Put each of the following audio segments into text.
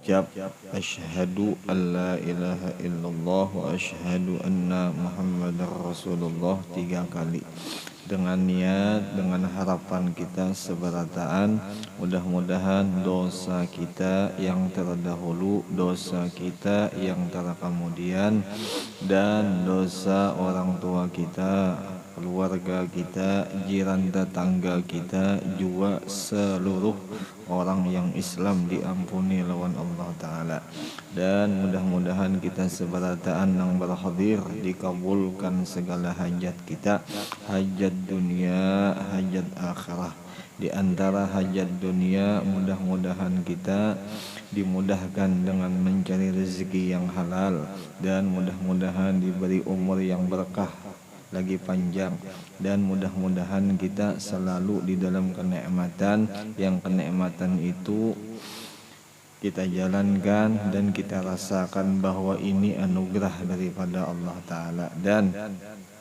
mengucap asyhadu alla ilaha illallah wa asyhadu anna muhammadar rasulullah 3 kali dengan niat, dengan harapan kita seberataan, mudah-mudahan dosa kita yang terdahulu, dosa kita yang terkemudian, dan dosa orang tua kita, keluarga kita, jiran tetangga kita, juga seluruh orang yang Islam diampuni lawan Allah Ta'ala. Dan mudah-mudahan kita seberataan yang berhadir dikabulkan segala hajat kita, hajat dunia, hajat akhirah. Di antara hajat dunia, mudah-mudahan kita dimudahkan dengan mencari rezeki yang halal, dan mudah-mudahan diberi umur yang berkah lagi panjang, dan mudah-mudahan kita selalu di dalam kenikmatan, yang kenikmatan itu kita jalankan dan kita rasakan bahwa ini anugerah daripada Allah Ta'ala. Dan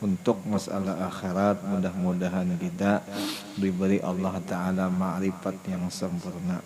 untuk masalah akhirat, mudah-mudahan kita diberi Allah Ta'ala ma'rifat yang sempurna.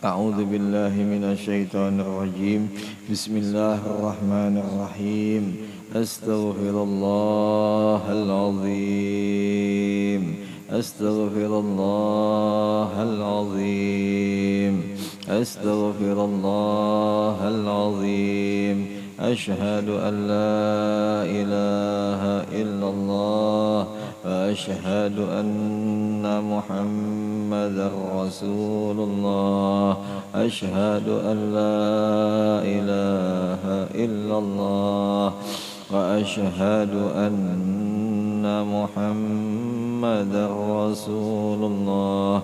A'udzu billahi minasyaitonir rajim. Bismillahirrahmanirrahim. Astaghfirullahal azim. Astaghfirullahal azim. Astaghfirullahal azim. Asyhadu an la ilaha illallah wa asyhadu anna muhammadar rasulullah. Asyhadu an la ilaha illallah wa asyhadu anna muhammadar rasulullah.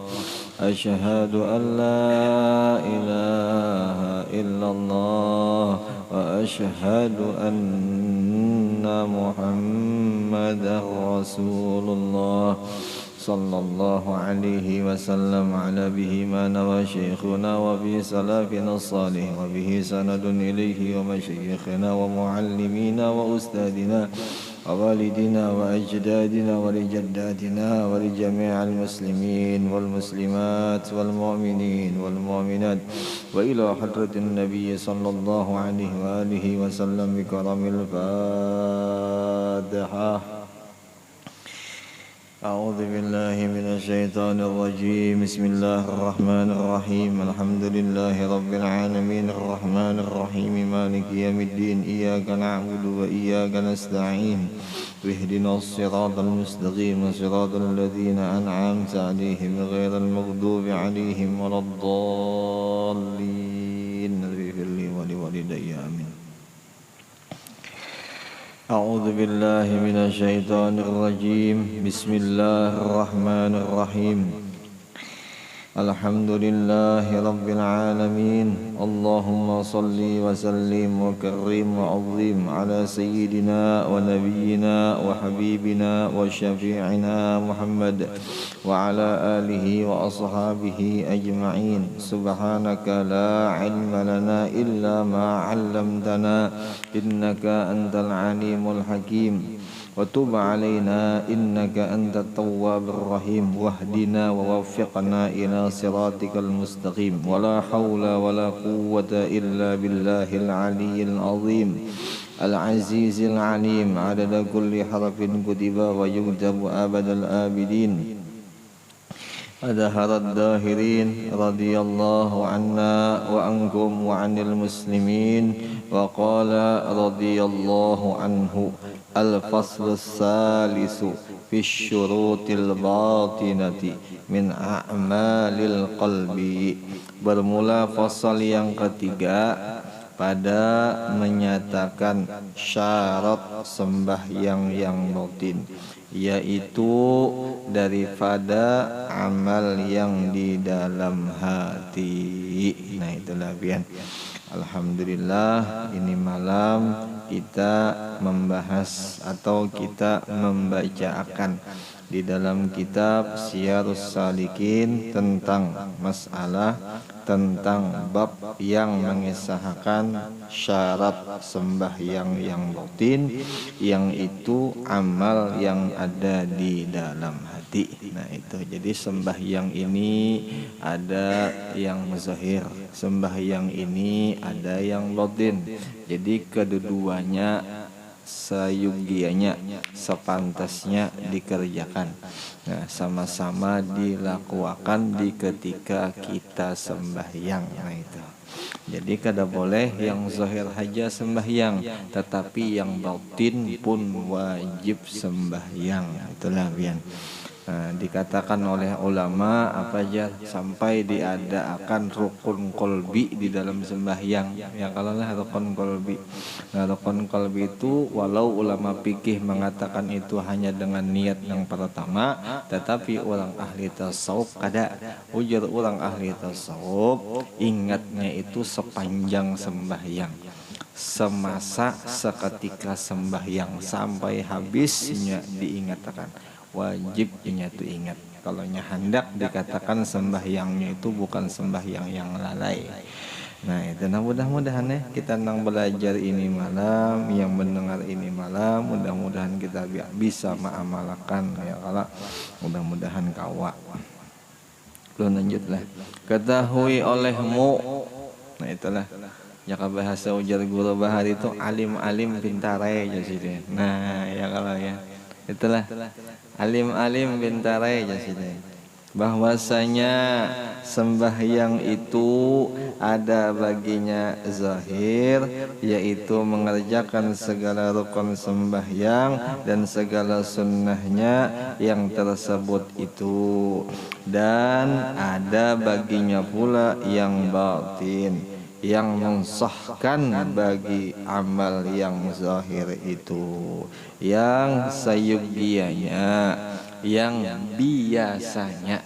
Asyhadu an la ilaha illallah wa asyhadu anna muhammadar rasulullah. Sallallahu alaihi wasallam ala bihi mana wa syekhuna wa bi salafina salih wa bihi sanadun ilaihi wa masyayikhina wa muallimina wa ustadina wa walidina wa ajdadina wa lijaddatina wa lijami'al muslimin wal muslimat wal mu'minin wal mu'minat wa ila hadratin nabiy sallallahu alaihi wa alihi wa sallam bi karamil Fatihah. أعوذ بالله من الشيطان الرجيم. بسم الله الرحمن الرحيم. الحمد لله رب العالمين الرحمن الرحيم مالك يوم الدين. إياك نعبد وإياك نستعين. اهدنا الصراط المستقيم صراط الذين أنعمت عليهم غير المغضوب عليهم ولا الضالين. اغفر لي ولوالدي آمين. أعوذ بالله من الشيطان الرجيم. بسم الله الرحمن الرحيم. الحمد لله رب العالمين. اللهم صل وسلم وكرم وعظم على سيدنا ونبينا وحبيبنا وشفيعنا محمد وعلى آله وأصحابه أجمعين. سبحانك لا علم لنا إلا ما علمتنا إنك أنت العليم الحكيم. وتب علينا إنك أنت التواب الرحيم. واهدنا ووفقنا إلى صراطك المستقيم. ولا حول ولا قوة إلا بالله العلي العظيم العزيز العليم. عدد كل حرف كتب ويكتب أبد الآبدين. أدهر الداهرين. رضي الله عنا وعنكم وعن المسلمين. وقال رضي الله عنه الفصل الثالث في الشروط الباطنة من أعمال القلب. Bermula fasal yang ketiga pada menyatakan syarat sembahyang yang batin, yaitu daripada amal yang di dalam hati. Nah itulah pian. Alhamdulillah, ini malam kita membahas atau kita membacakan di dalam kitab Syiarus Salikin tentang masalah tentang bab yang mengisahkan syarat sembahyang yang batin, yang itu amal yang ada di dalam hati. hati. Nah itu jadi sembahyang ini ada yang zahir, sembahyang ini ada yang batin. Jadi kedua-duanya sayugianya, sepantasnya dikerjakan. Nah, sama-sama dilakukan di ketika kita sembahyang. Nah itu. Jadi kada boleh yang zahir saja sembahyang, tetapi yang batin pun wajib sembahyang. Itulah bian. Nah, dikatakan oleh ulama apa aja sampai diadakan rukun kolbi di dalam sembahyang. Ya kalau lah rukun kolbi. Nah, rukun kolbi itu walau ulama fikih mengatakan itu hanya dengan niat yang pertama, tetapi orang ahli tasawuf ada ujar orang ahli tasawuf ingatnya itu sepanjang sembahyang, semasa seketika sembahyang sampai habisnya diingatkan. Wajibnya itu ingat. Kalau hendak dikatakan sembahyangnya itu bukan sembahyang yang lalai. Nah itu mudah-mudahan ya kita nang belajar ini malam, yang mendengar ini malam, mudah-mudahan kita bisa mengamalkan ya kalau mudah-mudahan kawa. Belum lanjutlah. Ketahui olehmu. Nah itulah. Jaka bahasa ujar guru bahar itu alim-alim pintarai jadi. Nah ya kalau ya. Itulah alim-alim bintarai jasida. Bahwasanya sembahyang itu ada baginya zahir, yaitu mengerjakan segala rukun sembahyang dan segala sunnahnya yang tersebut itu, dan ada baginya pula yang batin, yang mensahkan bagi amal yang zahir itu, yang sayugianya, yang biasanya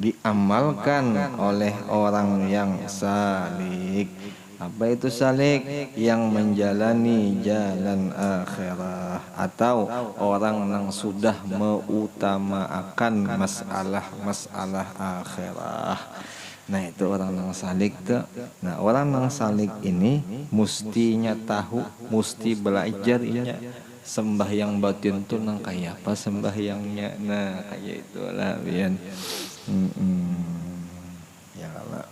diamalkan oleh orang yang salik. Apa itu salik? Yang menjalani jalan akhirah, atau orang yang sudah mengutamakan masalah akhirah. Nah itu orang yang salik tuh. Nah orang yang salik ini mestinya tahu, mesti belajar ini sembahyang batin tuh nang kayak apa sembahyangnya. Nah kayak itulah bian. Ya Allah.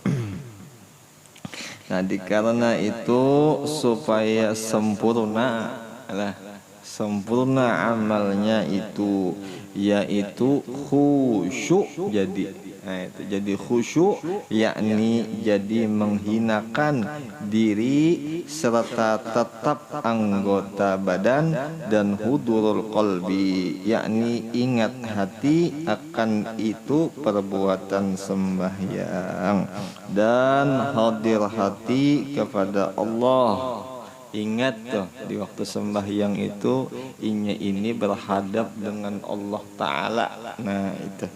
Nah karena itu supaya sempurna lah, sempurna amalnya itu, yaitu khusyuk jadi. Nah itu jadi khusyuk, yakni jadi menghinakan diri serta tetap anggota badan, dan hudurul qalbi, yakni ingat hati akan itu perbuatan sembahyang, dan hadir hati kepada Allah. Ingat tuh di waktu sembahyang itu ini berhadap dengan Allah Ta'ala. Nah itu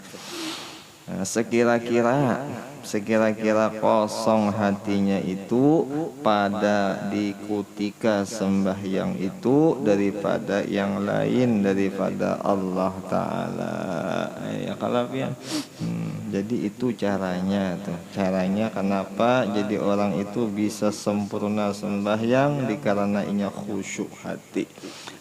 sekira-kira kosong hatinya itu pada di ketika sembahyang itu daripada yang lain daripada Allah Ta'ala. Ya kalau ya jadi itu caranya tuh. Caranya kenapa jadi orang itu bisa sempurna sembahyang dikarenainya khusyuk hati.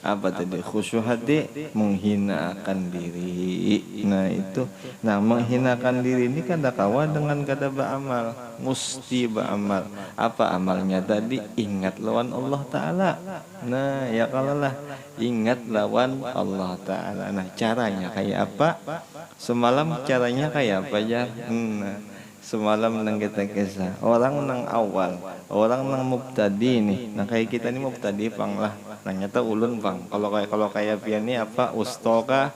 Apa tadi khusyuk hati? Menghinakan diri. Nah itu. Nah menghinakan diri ini kada kawan dengan kada beramal. Mesti beramal. Apa amalnya tadi? Ingat lawan Allah Ta'ala. Nah ya kalau lah ingat lawan Allah Ta'ala. Nah caranya kayak apa? Semalam caranya kayak apa ya? Semalam nang kita kisah orang nang awal, orang nang mubtadi nih. Nah kayak kita ini mubtadi pang lah. Nanya tuh ulun pang. Kalau kayak pian ini apa ustoka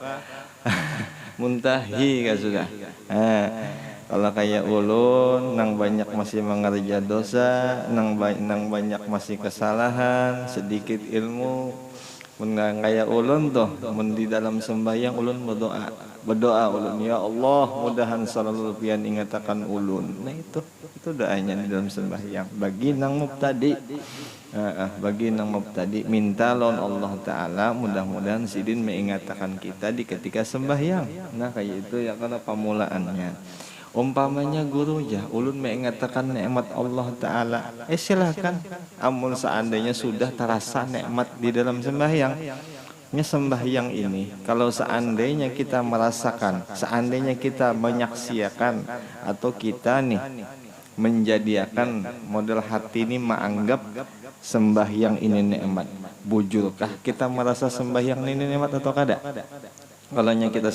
muntahi kan sudah. Kalau kayak ulun nang banyak masih mengerja dosa, nang banyak masih kesalahan, sedikit ilmu. Menang kayak ulun tuh, di dalam sembahyang ulun berdoa ulun, ya Allah mudahan selalu pian ingatakan ulun. Nah itu doanya di dalam sembahyang bagi nang mubtadi. Bagi nang mubtadi minta lawan Allah Ta'ala mudah-mudahan sidin mengingatakan kita di ketika sembahyang. Nah kayak itu ya karena pemulaannya. Umpamanya guru ya ulun mengatakan nikmat Allah Ta'ala, silakan. Amun seandainya sudah terasa nikmat di dalam sembahyang, sembahyang ini kalau seandainya kita merasakan, seandainya kita menyaksikan atau kita nih menjadikan model hati ini menganggap sembahyang ini nikmat, bujurkah kita merasa sembahyang ini nikmat atau kada? Kalau kita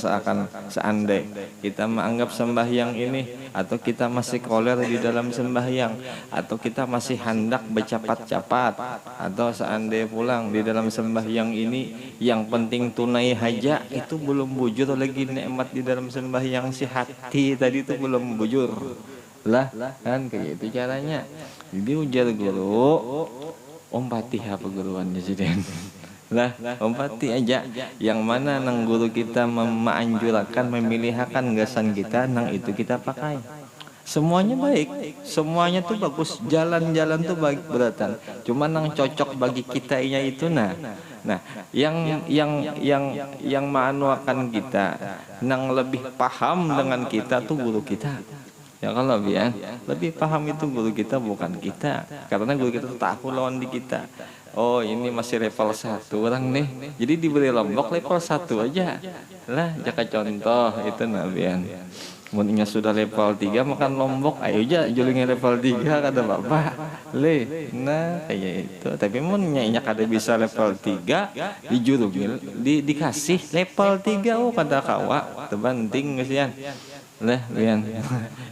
seandai kita menganggap sembahyang ini, atau kita masih koler di dalam sembahyang, atau kita masih hendak bercapat-capat, atau seandai pulang di dalam sembahyang ini yang penting tunai haja, itu belum bujur lagi nikmat di dalam sembahyang. Si hati tadi itu belum bujur lah kan, kayak itu caranya. Jadi ujar guru Om Fatihah perguruannya Presiden lah Om Fatih aja yang mana nang guru kita menganjurkan memilihkan gasan kita, nang itu kita pakai. Semuanya baik, semuanya tuh bagus, jalan-jalan tuh baik beratan, cuma nang cocok bagi kita itu yang manuakan kita, nang lebih paham dengan kita tuh guru kita. Ya kalau lebih paham itu guru kita, bukan kita, karena guru kita tuh tahu lawan di kita. Oh ini masih level 1 orang nih, jadi diberi lombok level 1 aja lah. Jaka contoh itu nabian, munnya sudah level 3 makan lombok, ayo aja julingnya level 3 kata bapak le. Nah kayak itu. Tapi munnya kada bisa level 3 dijulungin dikasih level 3, oh kata kawa terbanting kesian lah bian.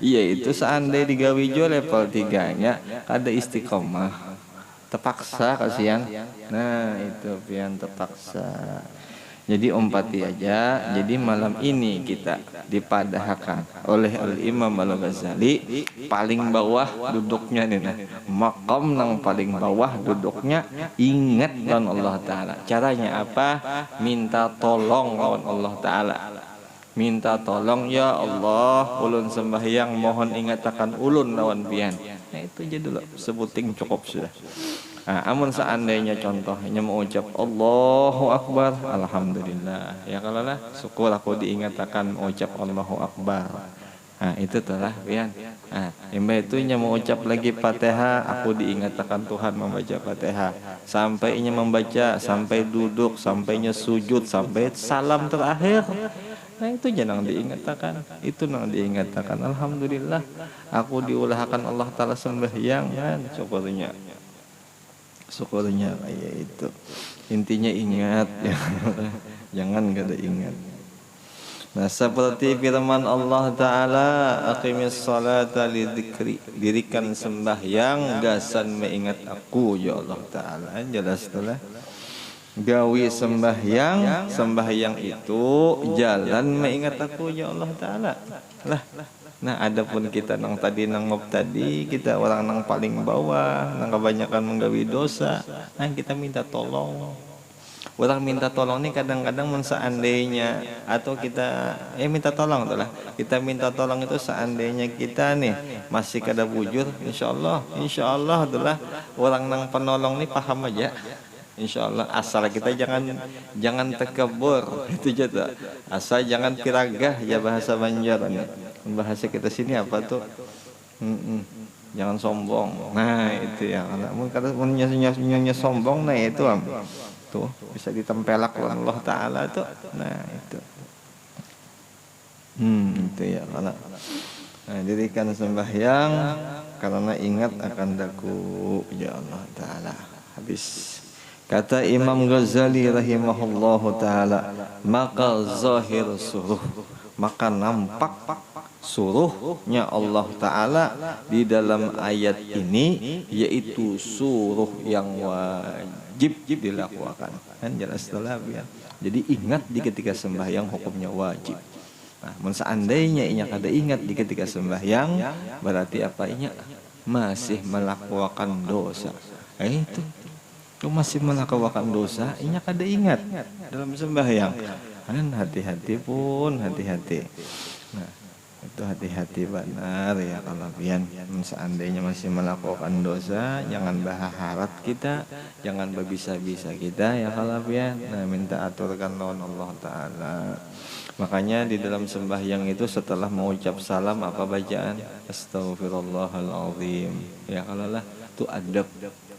Iya itu seandainya digawi jo level 3 nya kada istiqomah, terpaksa kasihan. Nah itu pian terpaksa. Jadi Om Fatih aja. Jadi malam ini kita dipadahkan oleh Al-Imam Al-Ghazali, paling bawah duduknya nih nah, maqam nang paling bawah duduknya, ingat lawan Allah Ta'ala. Caranya apa? Minta tolong lawan Allah Ta'ala. Minta tolong, ya Allah ulun sembahyang mohon ingatakan ulun lawan pian. Nah itu aja dulu, sebuting cukup sudah. Nah, amun seandainya contohnya mau ucap Allahu Akbar, alhamdulillah ya kalau lah syukur aku diingatakan ucap Allahu Akbar. Nah itu telah pian. Nah imba itu mau ucap lagi Fatihah, aku diingatakan Tuhan membaca Fatihah, sampainya membaca, sampai duduk, sampainya sujud, sampai salam terakhir. Nah itu jangan diingatakan, itu nang diingatakan alhamdulillah aku diulahkan Allah Ta'ala sembahyang kan, syukurnya kayak itu. Intinya ingat ya. Jangan kada ingat. Nah seperti firman Allah Ta'ala, aqimis salata lidzikri, dirikan sembahyang gasan mengingat aku ya Allah Ta'ala. Jelas telah gawi sembahyang, sembahyang itu jalan mengingat aku ya Allah Ta'ala lah. Nah adapun kita nang tadi nang tadi kita orang nang paling bawah, nang kebanyakan menggawi dosa, nah kita minta tolong. Orang minta tolong nih kadang-kadang seandainya, atau kita minta tolong itulah, kita minta tolong itu seandainya kita nih masih kada bujur, insya Allah itulah orang nang penolong nih paham aja. Insya Allah asal kita jangan tekebur, itu aja. Asal jangan piragah ya, bahasa Banjar. Bahasa kita sini apa tuh? Jangan sombong. Nah itu ya. Kalau nyonya sombong, nah itu tuh bisa ditempelak oleh Allah Ta'ala tuh. Nah itu. Itu ya kalau. Nah, dirikan sembahyang karena ingat akan daku ya Allah Ta'ala. Habis. Kata Imam Ghazali rahimahullahu ta'ala, maka zahir suruh, maka nampak suruhnya Allah Ta'ala di dalam ayat ini, yaitu suruh yang wajib dilakukan. Kan jelas telah ya. Jadi ingat di ketika sembahyang hukumnya wajib. Nah, seandainya inya kada ingat di ketika sembahyang, berarti apa inya masih melakukan dosa. Itu masih melakukan dosa, inya kada ingat dalam sembahyang. Kan hati-hati pun, hati-hati. Nah, itu hati-hati benar ya kalau pian. Seandainya masih melakukan dosa, jangan berharap kita, jangan berbisa-bisa kita ya kalau pian. Nah, minta aturkan lawan Allah Ta'ala. Makanya di dalam sembahyang itu setelah mengucap salam apa bacaan? Astaghfirullahaladzim. Ya kalau lah itu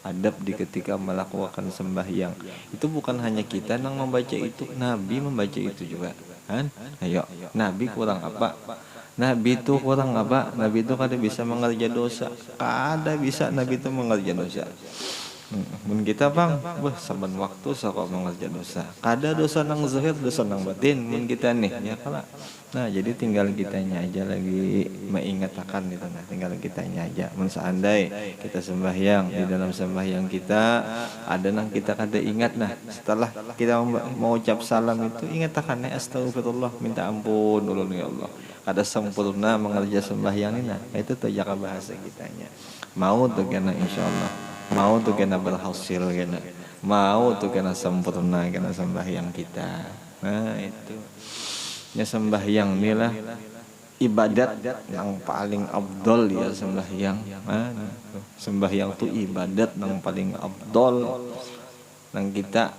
adab di ketika melakukan sembahyang. Itu bukan hanya kita yang membaca itu, Nabi membaca itu juga. Kan? Ayo, Nabi kurang apa? Nabi itu kurang apa? Nabi itu kada bisa mengerja dosa. Kada bisa Nabi itu mengerja dosa. Mun kita bang, wah saban waktu sok mengerja dosa. Kada dosa nang zahir, dosa nang batin. Mun kita nih, ya kalau. Nah jadi tinggal kitanya aja lagi mengingatkan itu. Nah tinggal kitanya aja. Mun seandai kita sembahyang di dalam sembahyang kita ada nang kita kada ingat. Nah setelah kita mau ucap salam itu ingatkan astagfirullah, minta ampun ulun ya Allah. Kada sempurna mengerja sembahyang ini. Nah itu tuh jaga bahasa kitanya. Mau tuh kena insyaallah. Mau tuh kena berhasil kena, mau tuh kena sempurna kena sembahyang kita. Nah itu ya sembahyang inilah ibadat yang paling abdol ya sembahyang. Sembahyang tuh ibadat yang paling abdol yang kita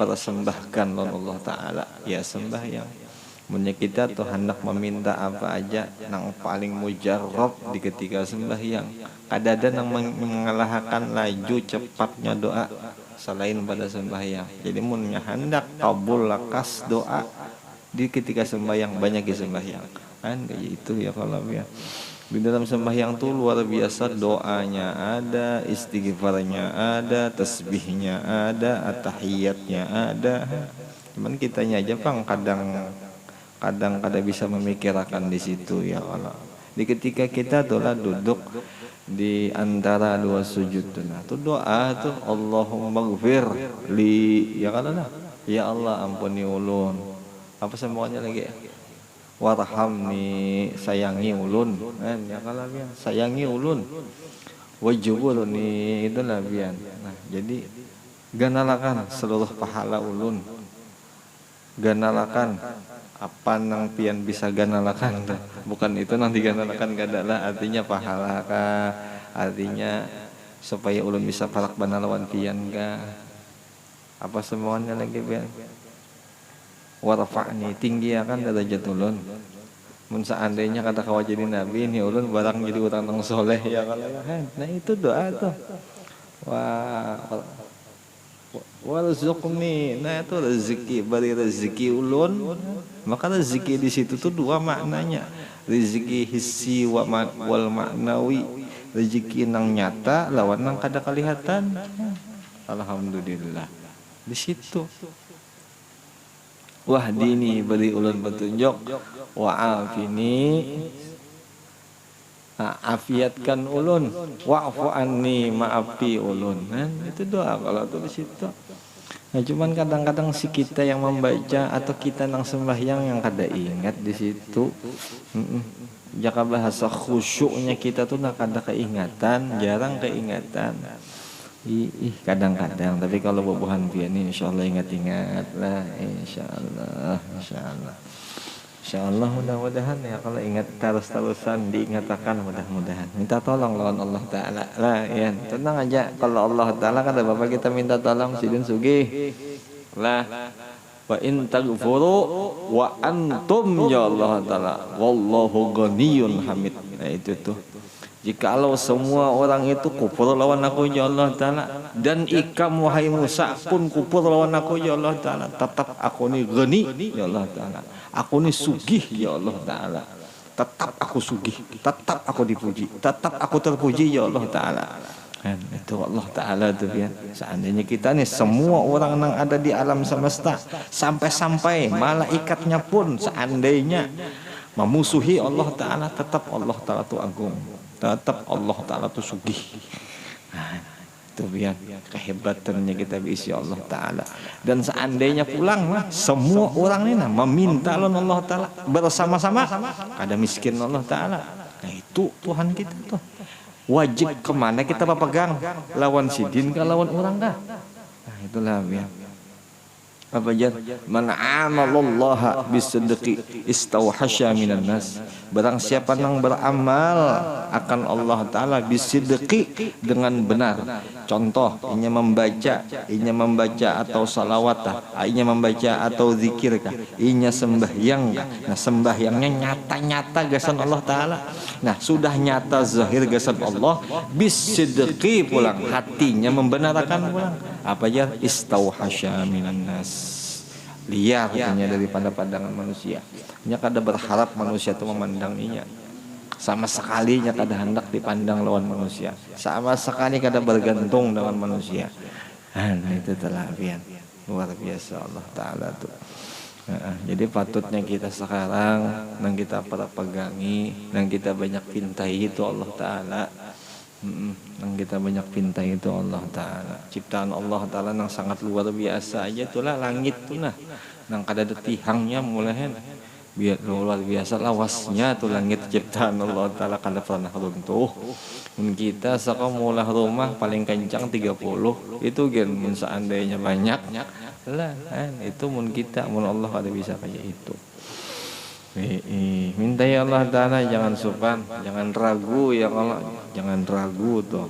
persembahkan oleh Allah Ta'ala ya sembahyang. Punya kita tuh hendak meminta apa aja yang paling mujarab di ketika sembahyang. Ada yang mengalahkan laju cepatnya doa selain pada sembahyang. Jadi munnya hendak kabul lakas doa di ketika sembahyang banyak di sembahyang. Kan kayak itu ya kalau ya. Di dalam sembahyang tuh luar biasa doanya ada, istighfarnya ada, tasbihnya ada, at-tahiyatnya ada. Cuman kitanya aja Bang kadang bisa memikirkan di situ ya Allah. Di ketika kita telah duduk di antara dua sujud nah tuh doa tuh Allahumma ghfir li ya Allah, ya Allah ampuni ulun. Apa semuanya lagi? Warhamni, sayangi ulun. Ya Allah bian, sayangi ulun. Wajburni itu lah bian. Nah, jadi ganalakan seluruh pahala ulun. Ganalakan apa nang pian bisa ganalakan, bukan itu nang diganalakan gadalah artinya pahala kah, artinya supaya ulun bisa parak banalawan pian kah, apa semuanya lagi pian. Warfa'ni, tinggi akan derajat ulun. Mun seandainya kata kawa jadi nabi ini ulun barang jadi orang nang soleh ya kalau nah itu doa tuh. Wah warzuqni, nah itu rezeki, beri rezeki ulun. Maka rezeki di situ tuh dua maknanya, rezeki hissi wal maknawi, rezeki nang nyata lawan nang kada kelihatan. Alhamdulillah di situ. Wahdini, beri ulun petunjuk, wa'afini, afiatkan ulun, wa'fu anni, maafi ulun. Nah, itu doa kalau tuh di situ. Nah, cuman kadang-kadang si kita yang membaca atau kita nang sembahyang yang kada ingat di situ. Jaka bahasa khusyuknya kita tuh nak kada keingatan, jarang keingatan. Kadang-kadang, tapi kalau bubuhan pian ini insyaallah ingat-ingat lah, insyaallah. Insyaallah mudah-mudahan ya kalau ingat terus-terusan diingatkan mudah-mudahan. Minta tolong lawan Allah Ta'ala lah ya. Tenang aja kalau Allah Ta'ala kan ada Bapak kita minta tolong sidin sugih lah. Wa in taghfuru wa antum ya Allah Ta'ala wallahu ghaniyun hamid. Nah itu tuh. Jikalau semua orang itu kufur lawan aku ya Allah Ta'ala, dan ikam wahai Musa pun kufur lawan aku ya Allah Ta'ala, tetap aku ni ghani ya Allah Ta'ala, aku ni sugih ya Allah Ta'ala, tetap aku sugih, tetap aku dipuji, tetap aku terpuji ya Allah Ta'ala. Itu Allah Ta'ala tuh ya. Seandainya kita nih semua orang yang ada di alam semesta, sampai-sampai malaikatnya pun seandainya memusuhi Allah Ta'ala, tetap Allah Ta'ala tuh agung, tetap Allah Ta'ala tuh sugih. Nah, itu biar kehebatannya kita bisa Allah Ta'ala. Dan seandainya pulang lah semua orang ini meminta Allah Ta'ala bersama-sama, ada miskin Allah Ta'ala. Nah itu Tuhan kita tuh. Wajib kemana kita berpegang, lawan sidin ke lawan orang kah? Nah itulah biar apa jar? Man amalallaha bisidqi istauhasya minan nas. Barang siapa yang beramal akan Allah Ta'ala bisidqi dengan benar. Contoh, inya membaca atau salawat, inya membaca atau zikir, inya sembahyang. Nah, sembahyangnya nyata-nyata gasan Allah Ta'ala. Nah, sudah nyata zahir gasan Allah, bisidqi pulang, hatinya membenarkan pulang. Apa aja? Istauhasya minan nas. Liar hanya daripada pandangan manusia. Nya kada berharap manusia itu memandanginya. Sama sekali nya kada hendak dipandang lawan manusia. Sama sekali kada bergantung dengan manusia. Nah, itu telah luar biasa Allah Ta'ala tuh. Jadi patutnya kita sekarang nang kita para pegangi, nang kita banyak pintai itu Allah Ta'ala. Nang kita banyak pintai itu Allah Ta'ala. Ciptaan Allah Ta'ala nang sangat luar biasa aja itulah langit tuh nah. Nang kada ada tihangnya mulahan. Biar luar biasa lawasnya tuh langit ciptaan Allah Ta'ala kada pernah runtuh. Mun kita saka mulah rumah paling kencang 30 itu gen mun seandainya banyak lah itu mun kita mun Allah kada bisa kayak itu. Minta ya Allah Ta'ala jangan supan, jangan ragu ya Allah, jangan ragu tuh.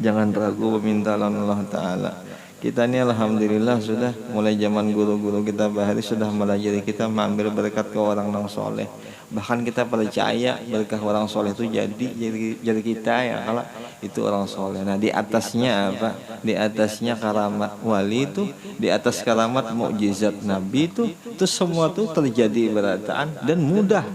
Jangan ragu meminta Allah Ta'ala. Kita ini alhamdulillah sudah mulai zaman guru-guru kita bahari sudah melajari kita mengambil berkat ke orang yang soleh. Bahkan kita percaya berkah orang soleh itu jadi kita ya kalau itu orang soleh. Nah di atasnya apa? Di atasnya karamat wali itu, di atas karamat mukjizat nabi itu semua tuh terjadi berataan dan mudah.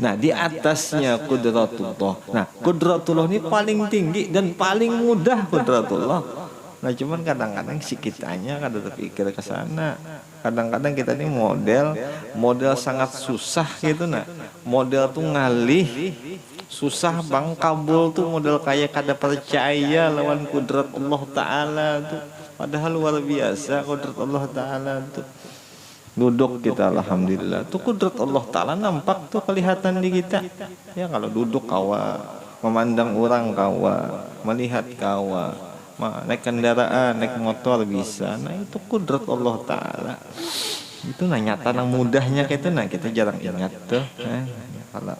Nah di atasnya kudratullah. Nah kudratullah ini paling tinggi dan paling mudah kudratullah. Nah cuman kadang-kadang si kitanya kadang terpikir ke sana. Kadang-kadang kita ini model sangat susah gitu nah. Model tuh ngalih susah bang kabul tuh model kayak kada percaya lawan kudrat Allah Ta'ala tuh. Padahal luar biasa kudrat Allah Ta'ala tuh. Duduk kita alhamdulillah tuh kudrat Allah Ta'ala nampak tuh kelihatan di kita. Ya kalau duduk kawa, memandang orang kawa, melihat kawa, naik kendaraan, naik motor bisa. Nah itu kudrat Allah Ta'ala. Itu nah nyata nang mudahnya gitu nah kita jarang ingat tuh. Kalau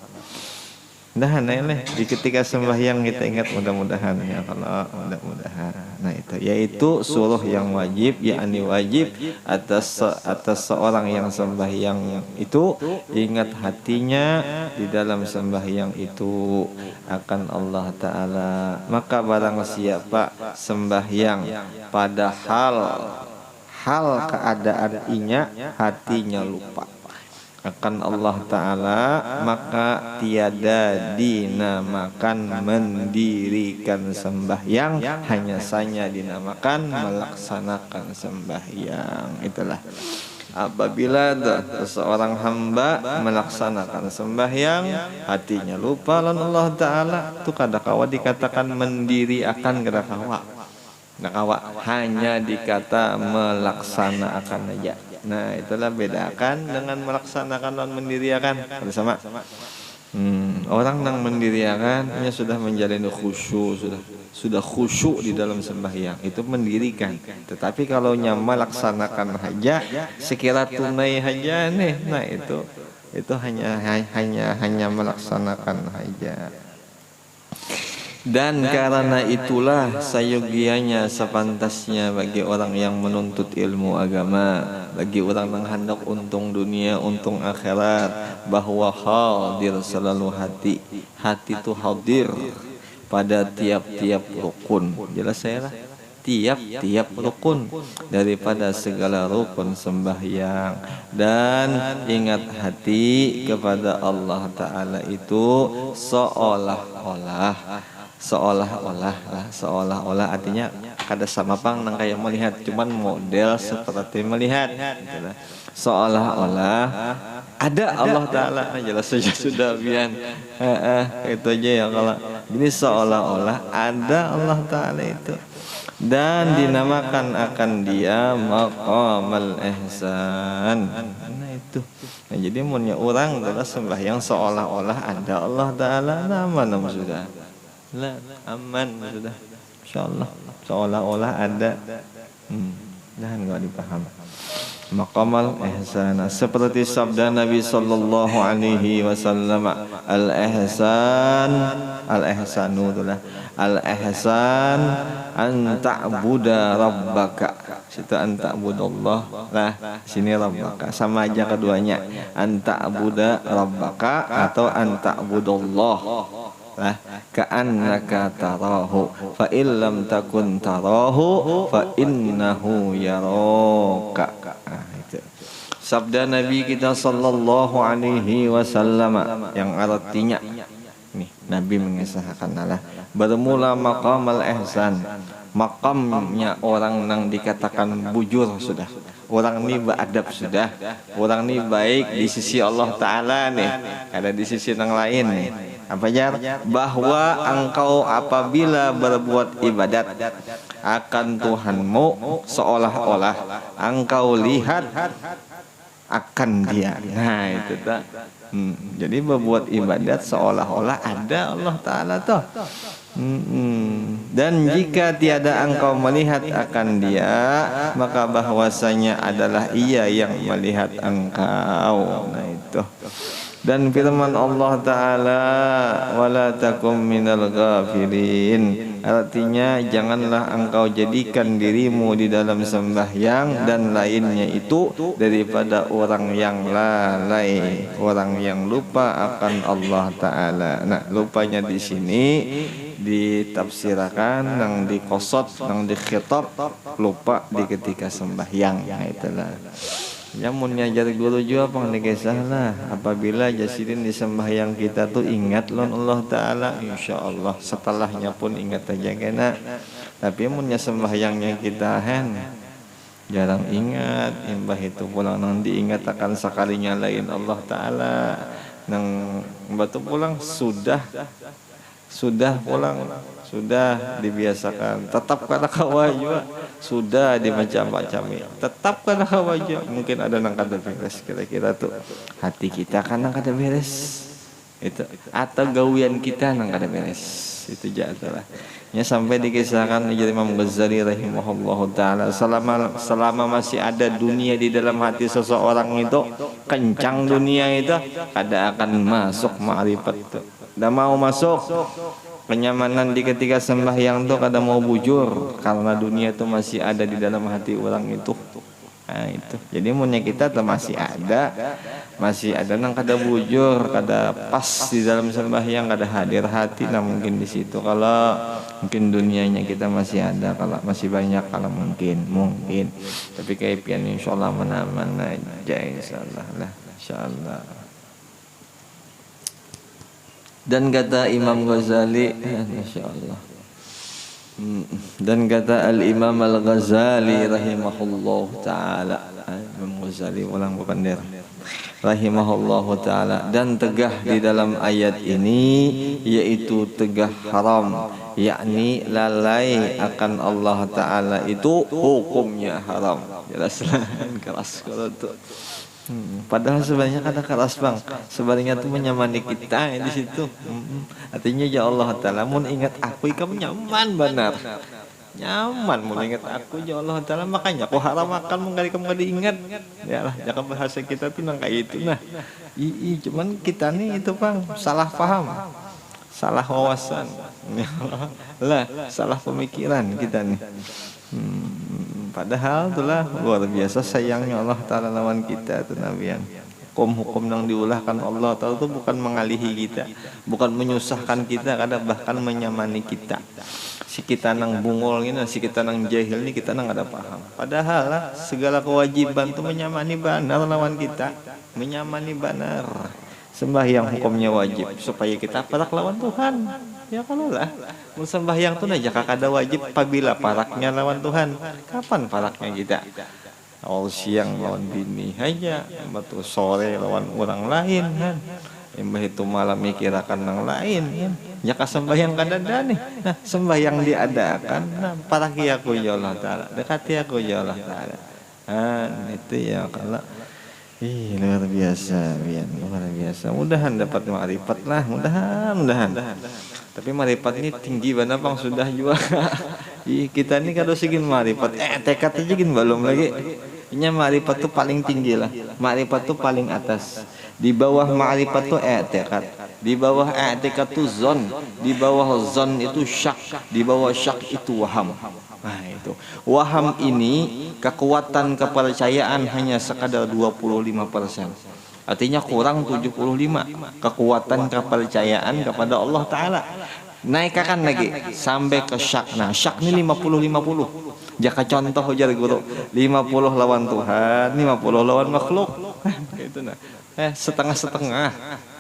di ketika sembahyang kita ingat mudah-mudahan ya kalau mudah-mudahan. Nah itu yaitu suruh yang wajib yakni wajib atas seorang yang sembahyang itu ingat hatinya di dalam sembahyang itu akan Allah Ta'ala. Maka barang siapa sembahyang padahal hal keadaan hatinya lupa akan Allah Ta'ala, maka tiada dinamakan mendirikan sembahyang, hanya saja dinamakan melaksanakan sembahyang. Itulah apabila seorang hamba melaksanakan sembahyang hatinya lupa lan Allah Ta'ala itu kada kawa dikatakan mendiri akan kada kawa. Nah kawa hanya dikata melaksanakan aja. Nah itulah bedakan dengan melaksanakan dan mendiriakan bersama. Orang yang mendiriakan sudah menjalani khusyuk, sudah khusyuk di dalam sembahyang itu mendirikan. Tetapi kalau melaksanakan haja sekira tunai haja nih, nah itu hanya melaksanakan haja. Dan karena itulah sayogianya sepantasnya bagi orang yang menuntut ilmu agama, bagi orang yang hendak untung dunia, untung akhirat, bahwa hadir selalu hati itu hadir pada tiap-tiap rukun. Jelas saya lah, tiap-tiap rukun daripada segala rukun sembahyang. Dan ingat hati kepada Allah Ta'ala itu seolah-olah artinya kada sama pang nang kayak melihat, cuman model seperti melihat gitu. Seolah-olah ada Allah Ta'ala. Jelas saja sudah bian itu aja ya kalau ini seolah-olah ada Allah Ta'ala itu dan dinamakan akan dia maqamal ihsan. Nah itu. Nah, jadi munnya orang adalah sembahyang seolah-olah ada Allah Ta'ala, nama sudah. Lah aman sudah. Insyaallah seolah-olah ada. Dan enggak dipaham. Maqamal ihsan seperti sabda Nabi sallallahu alaihi wasallam, al-ihsanu itulah al-ihsan an ta'buda rabbaka. Situ an ta'budallah lah, sini rabbaka, sama aja keduanya, an ta'buda rabbaka atau an ta'budallah lah, ka'annaka tarahu fa illam takun tarahu fa innahu yaraka. Itu sabda Nabi kita sallallahu alaihi wasallam yang artinya nih, Nabi mengisahkan lah, bermula maqamal ihsan, makamnya orang yang dikatakan bujur sudah, orang ini beradab sudah, orang ini baik di sisi Allah Ta'ala nih, ada di sisi yang lain nih. Apa jar? Bahwa engkau apabila berbuat ibadat akan Tuhanmu seolah-olah engkau lihat akan dia. Nah itu tak. Jadi berbuat ibadat seolah-olah ada Allah Ta'ala toh. Dan jika tiada engkau melihat akan dia, maka bahwasanya adalah ia yang melihat engkau. Nah itu. Dan firman Allah Ta'ala, wala takum minal ghafilin, artinya janganlah engkau jadikan dirimu di dalam sembahyang dan lainnya itu daripada orang yang lalai, orang yang lupa akan Allah Ta'ala. Nah lupanya di sini ditafsirkan yang dikosot, yang dikhitab, lupa di ketika sembahyang. Nah itulah yang mau ngajar guru juga pang kisah lah, apabila jasidin di sembahyang kita tuh ingat lon Allah Ta'ala, insya Allah setelahnya pun ingat aja kena. Tapi munnya sembahyangnya kita jarang ingat, imbah itu pulang nang diingat akan sekalinya lain Allah Ta'ala, nang batu pulang sudah pulang, sudah dibiasakan, tetap kada kawaju, sudah dimacam-macami, tetap kada kawaju. Mungkin ada nang kada beres, kira-kira tuh hati kita kan nang kada beres itu, atau gawian kita nang kada beres itu jatuhlah. Ya sampai dikisahkan oleh Imam Ghazali rahimahullahu taala, selama masih ada dunia di dalam hati seseorang itu, kencang dunia itu, kada akan masuk ma'rifat itu. Dah mau masuk kenyamanan di ketika sembahyang tuh kada mau bujur, karena dunia itu masih ada di dalam hati orang itu. Nah itu. Jadi munnya kita tuh masih ada nang kada bujur, kada pas di dalam sembahyang, kada hadir hati lah mungkin di situ. Kalau mungkin dunianya kita masih ada, kalau masih banyak, kalau mungkin. Tapi kaipian insyaallah mana-mana aja insyaallah lah, insyaallah. Dan kata Imam Ghazali, insyaallah. Dan kata Al-Imam Al-Ghazali rahimahullah ta'ala, Imam Ghazali ulang bepandir rahimahullah ta'ala, dan tegah di dalam ayat ini yaitu tegah haram, yakni lalai akan Allah Ta'ala itu hukumnya haram. Jelaslah keras kalau tuh. Padahal sebenarnya kata keras bang, sebenarnya tuh menyamani kita di situ. Artinya ya Allah Ta'ala, mun ingat aku kamu nyaman benar, nyaman mun ingat aku ya Allah Ta'ala, makanya aku haram makan menggali kamu diingat. Ya lah, jangan bahasa kita tuh nang kayak itu. Nah, cuman kita nih itu bang salah paham, salah wawasan, lah salah pemikiran kita nih. Padahal itulah luar biasa sayangnya Allah Ta'ala lawan kita itu nabian. Hukum-hukum yang diulahkan Allah Ta'ala itu bukan mengalihi kita, bukan menyusahkan kita, kadang bahkan menyamani kita. Si kita nang bungol ini, si kita nang jahil ini, kita nang ada paham. Padahal lah, segala kewajiban itu menyamani banar lawan kita, menyamani banar. Sembahyang hukumnya wajib supaya kita parak lawan Tuhan. Ya kalau lah, sembahyang tuh aja kada wajib apabila paraknya lawan Tuhan. Kapan paraknya kita? Awal siang lawan bini aja, batu sore lawan orang lain kan. Imbah itu malam mikirakan yang lain kan. Ya sembahyang kada ada nih. Nah, sembahyang diadakan, nah paraki aku ya Allah Ta'ala, dekati aku ya Allah Ta'ala. Itu ya kalau luar biasa, luar biasa. Mudahan dapat ma'rifat lah, mudahan. Tapi ma'rifat ini tinggi banget bang, sudah juga Kita ini kalau segin marifat, tekad aja gin belum lagi. Ini marifat tuh paling tinggi lah. Marifat tuh paling atas. Di bawah marifat tuh tekad. Di bawah tekad tuh zon. Di bawah zon itu syak. Di bawah syak itu waham. Nah itu. Waham ini kekuatan kepercayaan hanya sekadar 25%. Artinya kurang 75 kekuatan kepercayaan kepada Allah Ta'ala. Naikkan lagi sampai ke syak. Nah syak ini 50-50. Jaka contoh ujar guru 50 lawan Tuhan, 50 lawan makhluk. Gitu nah. Setengah-setengah.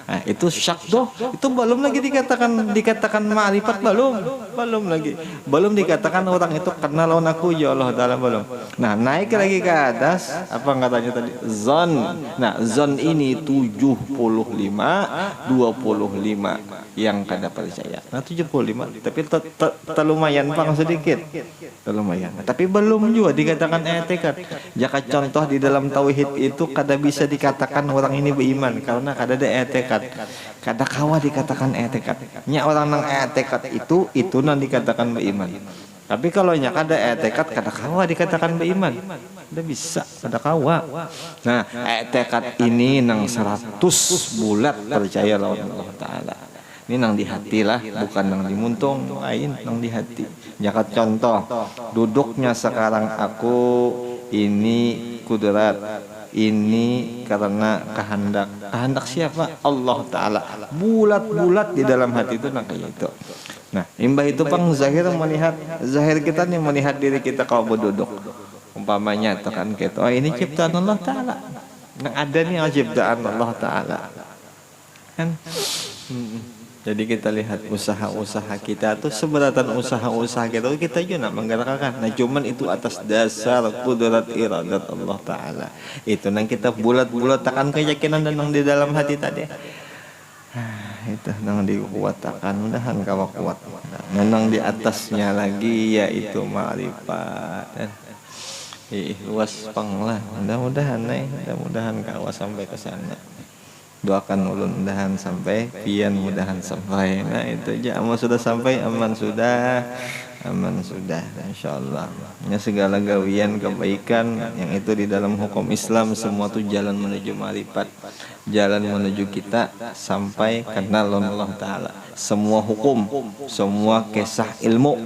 Nah, itu syak doh. Itu belum lagi dikatakan ma'rifat, belum lagi. Belum dikatakan orang itu kenal lawan aku ya Allah Ta'ala, belum. Nah, naik lagi ke atas, apa katanya tadi? Zon. Nah, zon ini 75 25 yang kada percaya. Nah 75, tapi lumayan pang sedikit. Lumayan. Tapi belum juga dikatakan etikat. Jika contoh di dalam tauhid itu kada bisa dikatakan orang ini beriman karena kada ada etikat. Kada kawa dikatakan etikat. Nya orang nang etikat itu nang dikatakan beriman. Tapi kalau nya kada etikat kada kawa dikatakan beriman. Kada bisa, kada kawa. Nah, etikat ini nang 100 bulat percaya lawan Allah Ta'ala. Ini nang di hati lah, bukan nang di muntung, lain nang di hati. Jaka contoh, duduknya sekarang aku ini kudrat, ini karena kehendak. Kehendak siapa? Allah Ta'ala. Bulat-bulat di dalam hati itu nang kayak itu. Nah, imbah itu pang zahir melihat, zahir kita nih melihat diri kita kalau berduduk. Umpamanya tekan gitu, oh ini ciptaan Allah Ta'ala. Nah ada nih ciptaan Allah Ta'ala. Kan? Jadi kita lihat usaha-usaha kita tuh seberatan usaha-usaha kita juga nak menggerakkan. Nah cuman itu atas dasar kudrat iradat Allah Ta'ala. Itu nang kita bulat-bulat takkan keyakinan dan nang di dalam hati tadi. Itu nang dikuatakan mudahan kawa kuat. Nah nang di atasnya lagi yaitu ma'rifat. Luas panglah. Mudah-mudahan kawa sampai ke sana. Doakan ulun mudahan sampai, pian mudahan sampai. Nah itu aja, amal sudah sampai, aman sudah, insyaallah. Ya segala gawian kebaikan yang itu di dalam hukum Islam semua tuh jalan menuju marifat, jalan menuju kita sampai kenal Allah Ta'ala. Semua hukum, semua kisah ilmu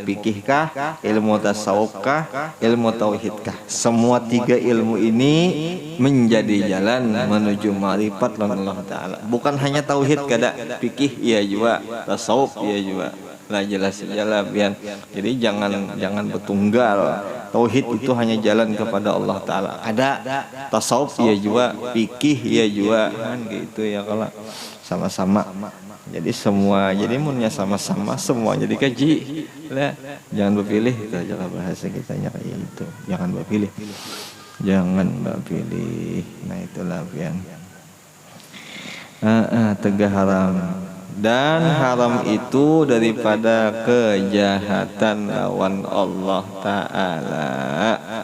fikih kah, ilmu tasawuf kah, ilmu tauhid kah, semua tiga ilmu ini menjadi jalan menuju marifat Allah Ta'ala. Bukan hanya tauhid kada, fikih iya juga, tasawuf iya juga. Nah jelas bian. Jadi jangan bertunggal. Tauhid itu hanya jalan kepada Allah Ta'ala. Ada tasawuf iya juga, fikih iya juga, kan gitu ya kalau sama-sama. Jadi semua, jadi munnya sama-sama semua jadi kaji. Lah, jangan berpilih, itu aja bahasa kitanya kayak itu. Jangan berpilih. Nah itulah pian. Tegah haram. Dan haram itu daripada kejahatan lawan Allah Ta'ala.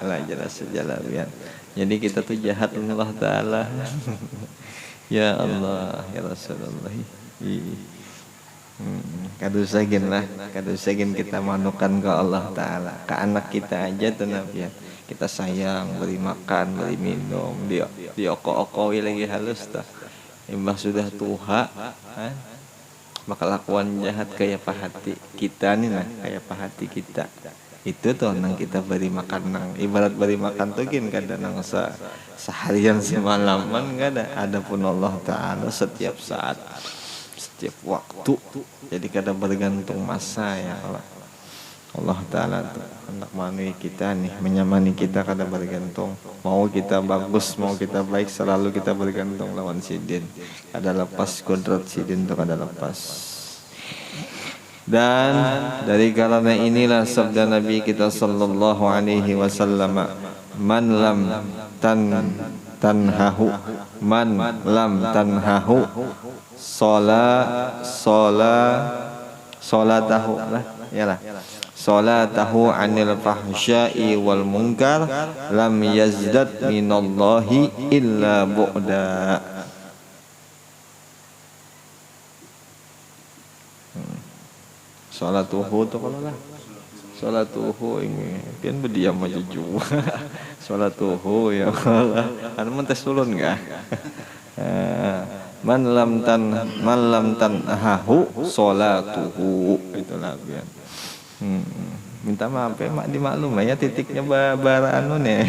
Lah jelas pian. Jadi kita tuh jahat lawan Allah Ta'ala. Ya Allah, ya Rasulullah. Kadu sagin kita manukan ke Allah Ta'ala. Ke anak kita aja tenang ya. Kita sayang, beri makan, beri minum, dia oko-okoi lagi halus tak. Imbah sudah tuha, maka lakuan jahat kayak pahati kita nih nah, kayak pahati kita. Itu tuh nang kita beri makan nang ibarat beri makan tuh gin kada nang seharian semalaman kada. Adapun Allah Ta'ala setiap saat, setiap waktu. Jadi kada bergantung masa ya Allah Ta'ala tuh hendak manui kita nih, menyamani kita kada bergantung. Mau kita bagus, mau kita baik, selalu kita bergantung lawan sidin. Kada lepas kodrat sidin tuh kada lepas. Dan dari karena inilah sabda Nabi kita sallallahu alaihi wasallam, man lam tanhahu solatahu lah yalah solatahu anil fahsya'i wal munkar lam yazdad minallahi illa bu'da. Salatuhu itu kalau lah Salatuhu ini pian berdiam aja juga. Salatuhu ya Allah. Anu mentes ulun enggak? Man lam tanhahu salatuhu itulah pian. Minta maaf ya mak dimaklum lah ya titiknya bara anu nih.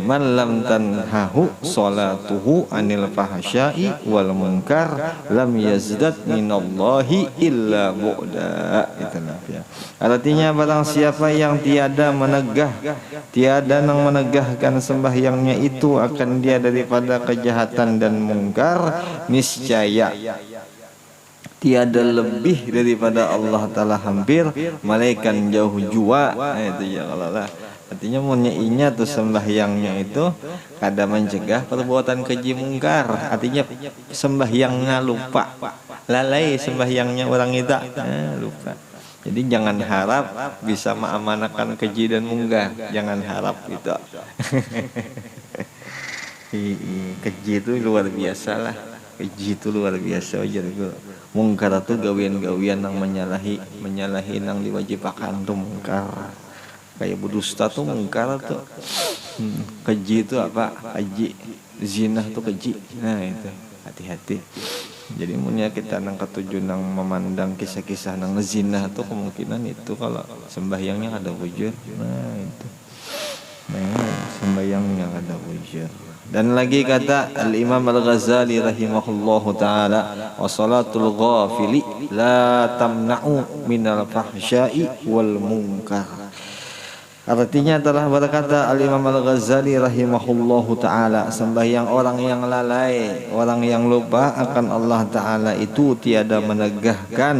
Man lam tanhahu salatuhu anil fahsya'i wal munkar lam yazdad minallahi illa bu'da. Itulah ya. Artinya barang siapa yang tiada menegahkan sembahyangnya itu akan dia daripada kejahatan dan mungkar, niscaya tiada lebih daripada Allah Ta'ala hampir malaikat jauh jua. Itu ya kalau lah. Artinya munyainya tuh sembahyangnya itu kada mencegah perbuatan keji mungkar. Artinya sembahyangnya lupa, lalai sembahyangnya orang itu lupa. Jadi jangan harap bisa mengamanahkan keji dan mungkar. Jangan harap gitu. Keji itu luar biasa lah. Keji itu luar biasa aja gitu. Mungkar itu gawian-gawian yang menyalahi nang diwajibakan tuh mungkar. Kayak berdusta tuh mungkar tuh. Keji itu apa? Keji. Zina tuh keji. Nah itu hati-hati. Jadi munya kita nang ketujuh nang memandang kisah-kisah nang zina tuh kemungkinan itu kalau sembahyangnya ada wujud. Nah itu. Nah sembahyangnya ada wujud. Dan lagi kata Al-Imam Al-Ghazali rahimahullahu ta'ala, wa salatul ghafili la tamna'u minal fahsya'i wal munkar. Artinya telah berkata Al-Imam Al-Ghazali rahimahullahu ta'ala, sembahyang orang yang lalai, orang yang lupa akan Allah Ta'ala itu tiada menegahkan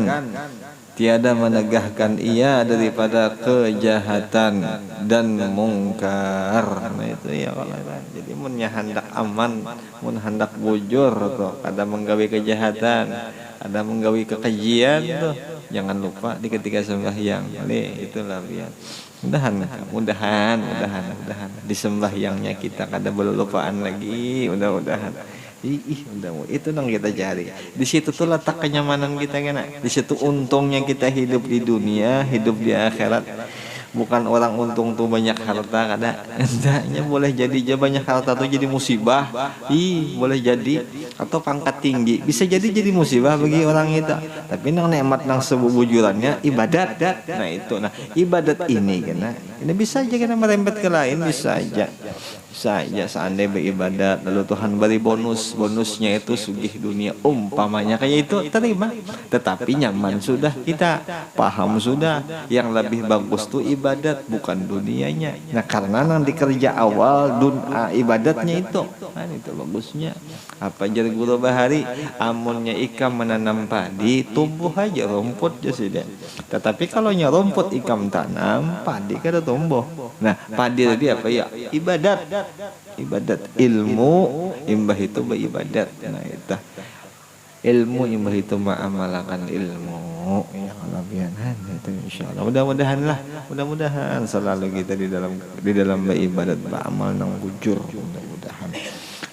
ia daripada kejahatan dan mungkar. Nah itu ya kalau jadi mun hendak aman, mun hendak bujur tuh ada menggawi kejahatan, ada menggawi kekejian tuh jangan lupa di ketika sembahyang. Itulah biar mudahan di sembahyangnya kita kada berlupaan lagi, mudah-mudahan. Itu dong kita cari. Di situ tuh letak kenyamanan kita kan. Di situ untungnya kita hidup di dunia, hidup di akhirat. Bukan orang untung tuh banyak harta kada. Hendaknya boleh jadi banyak harta tuh jadi musibah. Boleh jadi atau pangkat tinggi bisa jadi musibah bagi orang itu. Tapi nang nikmat nang sebujurannya ibadat. Nah itu ibadat ini kan. Ini bisa aja kita merembet ke lain, bisa aja seandainya beribadat lalu Tuhan beri bonusnya itu sugih dunia umpamanya kayak itu terima, tetapi nyaman sudah, kita paham sudah yang lebih bagus tuh ibadat bukan dunianya. Nah karena nang dikerja awal ibadatnya itu itu bagusnya. Apa jar guru bahari amunnya ikam menanam padi tumbuh aja rumput aja sudah, tetapi kalau rumput ikam tanam padi kada tumbuh. Nah padi tadi apa ya? Ibadat ilmu imbah itu beribadat. Nah itu ilmu imbah itu ma'amalakan ilmu ya kalabianan itu insyaallah. Mudah-mudahan selalu kita di dalam beribadat beramal nang bujur, mudah-mudahan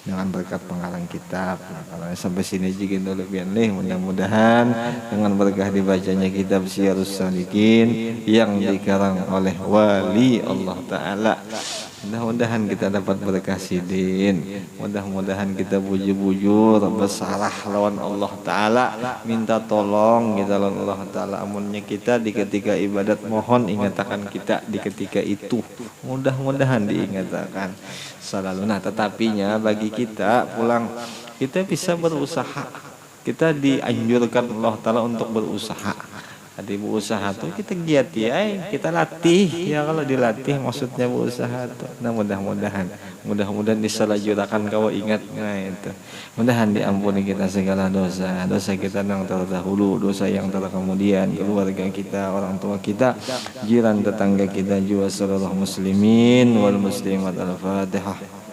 dengan berkat pengarang kitab. Kalau sampai sini juga dulu mudah-mudahan dengan berkah dibacanya kitab Syiarus Salikin yang dikarang oleh wali Allah Ta'ala, mudah-mudahan kita dapat berkah sidin, mudah-mudahan kita bujur-bujur bersalah lawan Allah Ta'ala, minta tolong kita lawan Allah Ta'ala. Amunnya kita di ketika ibadat mohon ingatakan kita di ketika itu, mudah-mudahan diingatakan selalu. Nah tetapinya bagi kita pulang kita bisa berusaha, kita dianjurkan Allah Ta'ala untuk berusaha. Tadi berusaha tuh kita giat ya, kita latih ya, kalau dilatih maksudnya berusaha tuh. Nah mudah-mudahan disalahjurakan kau ingat. Nah itu mudahan diampuni kita segala dosa kita yang terdahulu, dosa yang terkemudian, keluarga kita, orang tua kita, jiran tetangga kita, juga seluruh muslimin wal muslimat. Al-Fatihah.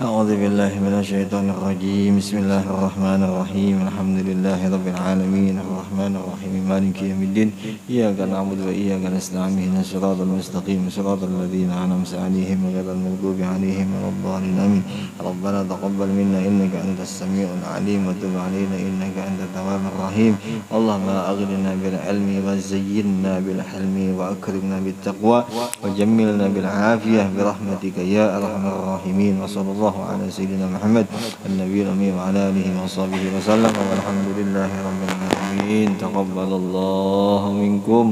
أعوذ بالله من الشيطان الرجيم بسم الله الرحمن الرحيم الحمد لله رب العالمين الرحمن الرحيم مالك يوم الدين إياك نعبد وإياك نستعين اهدنا الصراط المستقيم صراط الذين أنعمت عليهم غير المغضوب عليهم ولا الضالين آمين ربنا تقبل منا إنك أنت السميع العليم وتب علينا إنك أنت التواب الرحيم اللهم أغننا بالعلم وزينا بالحلم وأكرمنا بالتقوى وجملنا بالعافية برحمتك يا أرحم الراحمين وصلى الله على سيدنا محمد النبي الأمي وعلى آله وصحبه وسلم والحمد لله رب العالمين تقبل الله منكم